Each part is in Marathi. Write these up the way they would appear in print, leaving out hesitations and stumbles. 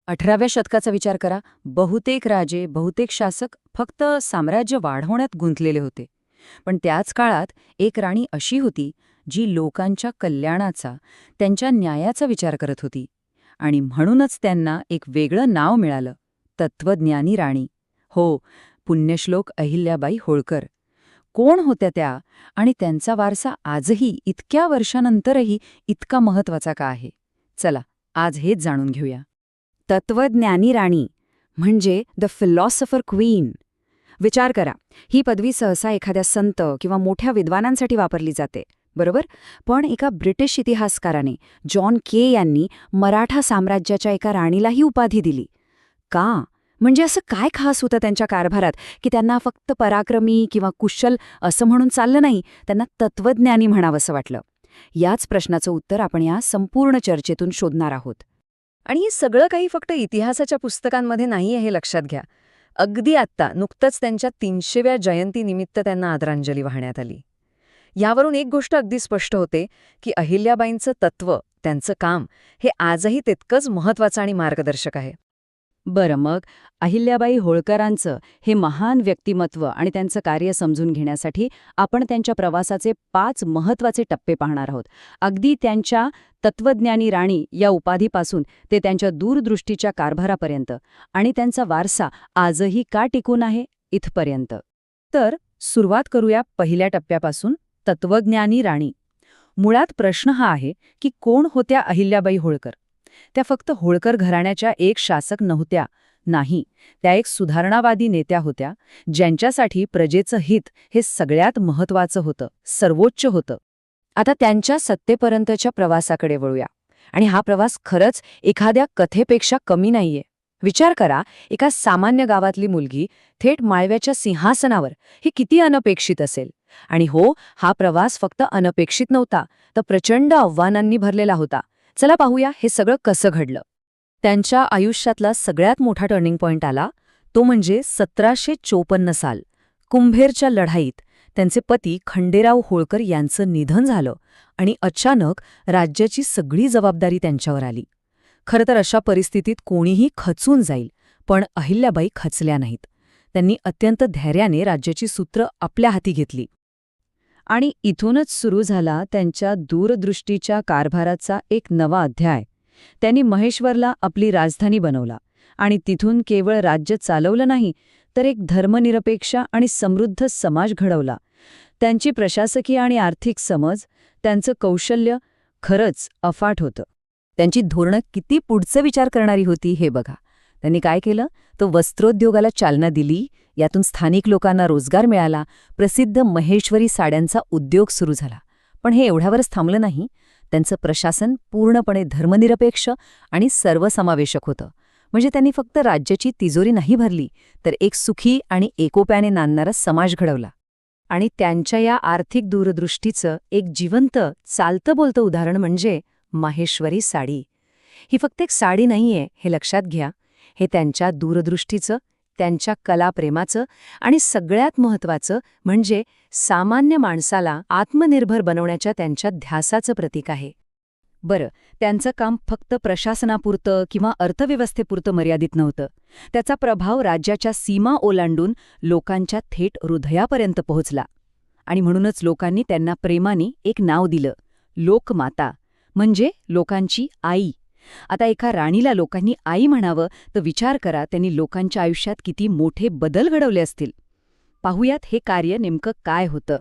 18व्या शतकाचा विचार करा. बहुतेक राजे, बहुतेक शासक फक्त साम्राज्य वाढवण्यात गुंतलेले होते. पण त्याच काळात एक राणी अशी होती जी लोकांच्या कल्याणाचा, त्यांच्या न्यायाचा विचार करत होती. आणि म्हणूनच त्यांना एक वेगळं नाव मिळालं, तत्वज्ञानी राणी. हो, पुण्यश्लोक अहिल्याबाई होळकर. कोण होत्या त्या आणि त्यांचा वारसा आजही इतक्या वर्षानंतरही इतका महत्वाचा का आहे? चला, आज हेच जाणून घेऊया. तत्वज्ञानी राणी म्हणजे द फिलॉसॉफर क्वीन. विचार करा, ही पदवी सहसा एखाद्या संत किंवा मोठ्या विद्वानांसाठी वापरली जाते, बरोबर? पण एका ब्रिटिश इतिहासकाराने जॉन के यांनी मराठा साम्राज्याच्या एका राणीला ही उपाधी दिली. का? म्हणजे असं काय खास होतं त्यांच्या कारभारात की त्यांना फक्त पराक्रमी किंवा कुशल असं म्हणून चाललं नाही, त्यांना तत्वज्ञानी म्हणावंसं वाटलं? याच प्रश्नाचं उत्तर आपण या संपूर्ण चर्चेतून शोधणार आहोत. आणि हे सगळं काही फक्त इतिहासाच्या पुस्तकांमध्ये नाहीये हे लक्षात घ्या. अगदी आत्ता नुकतंच त्यांच्या 300व्या जयंतीनिमित्त त्यांना आदरांजली वाहण्यात आली. यावरून एक गोष्ट अगदी स्पष्ट होते की अहिल्याबाईंचं तत्त्व, त्यांचं काम हे आजही तितकंच महत्त्वाचं आणि मार्गदर्शक आहे. बरं, मग अहिल्याबाई होळकरांचं हे महान व्यक्तिमत्व आणि त्यांचं कार्य समजून घेण्यासाठी आपण त्यांच्या प्रवासाचे 5 महत्त्वाचे टप्पे पाहणार आहोत. अगदी त्यांच्या तत्वज्ञानी राणी या उपाधीपासून ते त्यांच्या दूरदृष्टीच्या कारभारापर्यंत आणि त्यांचा वारसा आजही का टिकून आहे इथपर्यंत. तर सुरुवात करूया पहिल्या टप्प्यापासून, तत्वज्ञानी राणी. मुळात प्रश्न हा आहे की कोण होत्या अहिल्याबाई होळकर? त्या फक्त होळकर घराण्याच्या एक शासक नव्हत्या. नाही, त्या एक सुधारणावादी नेत्या होत्या, ज्यांच्यासाठी प्रजेचं हित हे सगळ्यात महत्त्वाचं होतं, सर्वोच्च होतं. आता त्यांच्या सत्तेपर्यंतच्या प्रवासाकडे वळूया. आणि हा प्रवास खरंच एखाद्या कथेपेक्षा कमी नाहीये. विचार करा, एका सामान्य गावातली मुलगी थेट माळव्याच्या सिंहासनावर, हे किती अनपेक्षित असेल. आणि हो, हा प्रवास फक्त अनपेक्षित नव्हता, तर प्रचंड आव्हानांनी भरलेला होता. चला पाहूया हे सगळं कसं घडलं. त्यांच्या आयुष्यातला सगळ्यात मोठा टर्निंग पॉइंट आला तो म्हणजे 1754 साल. कुंभेरच्या लढाईत त्यांचे पती खंडेराव होळकर यांचं निधन झालं आणि अचानक राज्याची सगळी जबाबदारी त्यांच्यावर आली. खरं तर अशा परिस्थितीत कोणीही खचून जाईल, पण अहिल्याबाई खचल्या नाहीत. त्यांनी अत्यंत धैर्याने राज्याची सूत्र आपल्या हाती घेतली. आणि इथूनच सुरू झाला त्यांच्या दूरदृष्टीच्या कारभाराचा एक नवा अध्याय. त्यांनी महेश्वरला आपली राजधानी बनवला आणि तिथून केवळ राज्य चालवलं नाही, तर एक धर्मनिरपेक्ष आणि समृद्ध समाज घडवला. त्यांची प्रशासकीय आणि आर्थिक समज, त्यांचं कौशल्य खरंच अफाट होतं. त्यांची धोरणं किती पुढचे विचार करणारी होती हे बघा. त्यांनी काय केलं, तो वस्त्रोद्योगाला चालना दिली, यातून स्थानिक लोकांना रोजगार मिळाला, प्रसिद्ध महेश्वरी साड्यांचा उद्योग सुरू झाला. पण हे एवढ्यावरच थांबलं नाही. त्यांचं प्रशासन पूर्णपणे धर्मनिरपेक्ष आणि सर्वसमावेशक होतं. म्हणजे त्यांनी फक्त राज्याची तिजोरी नाही भरली, तर एक सुखी आणि एकोप्याने नांदणारा समाज घडवला. आणि त्यांच्या या आर्थिक दूरदृष्टीचं एक जिवंत, चालतं बोलतं उदाहरण म्हणजे माहेश्वरी साडी. ही फक्त एक साडी नाहीये हे लक्षात घ्या. हे त्यांच्या दूरदृष्टीचं, त्यांच्या कलाप्रेमाचं आणि सगळ्यात महत्त्वाचं म्हणजे सामान्य माणसाला आत्मनिर्भर बनवण्याच्या त्यांच्या ध्यासाचं प्रतीक आहे. बरं, त्यांचं काम फक्त प्रशासनापुरतं किंवा अर्थव्यवस्थेपुरतं मर्यादित नव्हतं. त्याचा प्रभाव राज्याच्या सीमा ओलांडून लोकांच्या थेट हृदयापर्यंत पोहोचला. आणि म्हणूनच लोकांनी त्यांना प्रेमाने एक नाव दिलं, लोकमाता, म्हणजे लोकांची आई. आता एका राणीला लोकांनी आई म्हणावं तर विचार करा, त्यांनी लोकांच्या आयुष्यात किती मोठे बदल घडवले असतील. पाहुयात हे कार्य नेमकं काय होतं.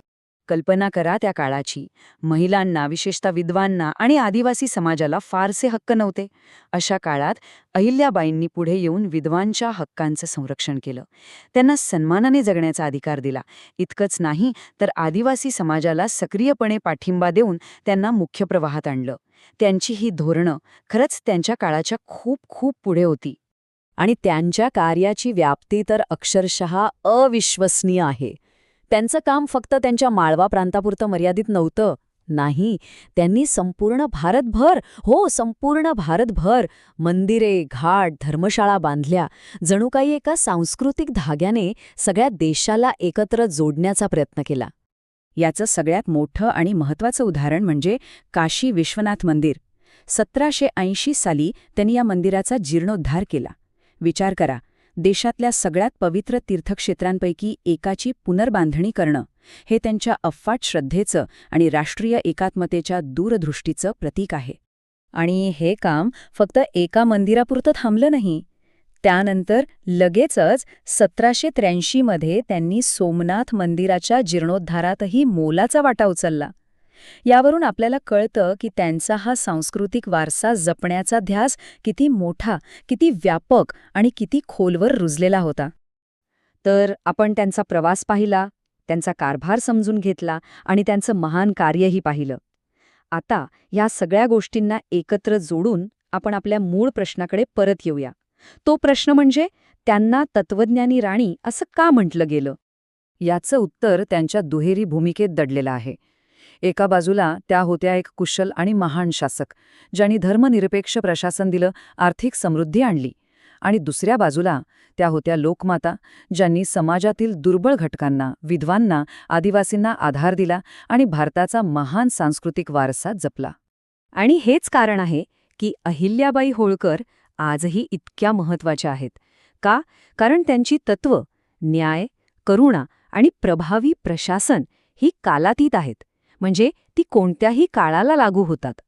कल्पना करा त्या काळाची. महिलांना, विशेषतः विधवांना आणि आदिवासी समाजाला फारसे हक्क नव्हते. अशा काळात अहिल्याबाईंनी पुढे येऊन विधवांच्या हक्कांचं संरक्षण केलं. त्यांना सन्मानाने जगण्याचा अधिकार दिला. इतकंच नाही, तर आदिवासी समाजाला सक्रियपणे पाठिंबा देऊन त्यांना मुख्य प्रवाहात आणलं. त्यांची ही धोरणं खरंच त्यांच्या काळाच्या खूप खूप पुढे होती. आणि त्यांच्या कार्याची व्याप्ती तर अक्षरशः अविश्वसनीय आहे. त्यांचं काम फक्त त्यांच्या माळवा प्रांतापुरतं मर्यादित नव्हतं. नाही, त्यांनी संपूर्ण भारतभर मंदिरे, घाट, धर्मशाळा बांधल्या. जणू काही एका सांस्कृतिक धाग्याने सगळ्या देशाला एकत्र जोडण्याचा प्रयत्न केला. याचं सगळ्यात मोठं आणि महत्त्वाचं उदाहरण म्हणजे काशी विश्वनाथ मंदिर. 1780 साली त्यांनी या मंदिराचा जीर्णोद्धार केला. विचार करा, देशातल्या सगळ्यात पवित्र तीर्थक्षेत्रांपैकी एकाची पुनर्बांधणी करणं हे त्यांच्या अफाट श्रद्धेचं आणि राष्ट्रीय एकात्मतेच्या दूरदृष्टीचं प्रतीक आहे. आणि हे काम फक्त एका मंदिरापुरतं थांबलं नाही. त्यानंतर लगेचच 1783 मध्ये त्यांनी सोमनाथ मंदिराच्या जीर्णोद्धारातही मोलाचा वाटा उचलला. यावरून आपल्याला कळतं की त्यांचा हा सांस्कृतिक वारसा जपण्याचा ध्यास किती मोठा, किती व्यापक आणि किती खोलवर रुजलेला होता. तर आपण त्यांचा प्रवास पाहिला, त्यांचा कारभार समजून घेतला आणि त्यांचं महान कार्यही पाहिलं. आता या सगळ्या गोष्टींना एकत्र जोडून आपण आपल्या मूळ प्रश्नाकडे परत येऊया. तो प्रश्न म्हणजे त्यांना तत्वज्ञानी राणी असं का म्हटलं गेलं? याचं उत्तर त्यांच्या दुहेरी भूमिकेत दडलेलं आहे. एका बाजूला त्या होत्या एक कुशल आणि महान शासक, ज्यांनी धर्मनिरपेक्ष प्रशासन दिलं, आर्थिक समृद्धी आणली. आणि दुसऱ्या बाजूला त्या होत्या लोकमाता, ज्यांनी समाजातील दुर्बळ घटकांना, विधवांना, आदिवासींना आधार दिला आणि भारताचा महान सांस्कृतिक वारसा जपला. आणि हेच कारण आहे की अहिल्याबाई होळकर आजही इतक्या महत्त्वाच्या आहेत. का? कारण त्यांची तत्त्व, न्याय, करुणा आणि प्रभावी प्रशासन ही कालातीत आहेत. म्हणजे ती कोणत्याही काळाला लागू होतात.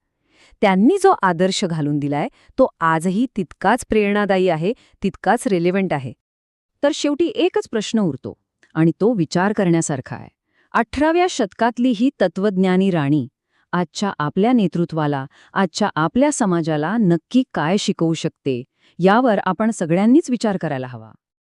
त्यांनी जो आदर्श घालून दिलाय तो आजही तितकाच प्रेरणादायी आहे, तितकाच रिलेव्हंट आहे. तर शेवटी एकच प्रश्न उरतो आणि तो विचार करण्यासारखा आहे. 18व्या शतकातली ही तत्वज्ञानी राणी आजच्या आपल्या नेतृत्वाला, आजच्या आपल्या समाजाला नक्की काय शिकवू शकते, यावर आपण सगळ्यांनीच विचार करायला हवा.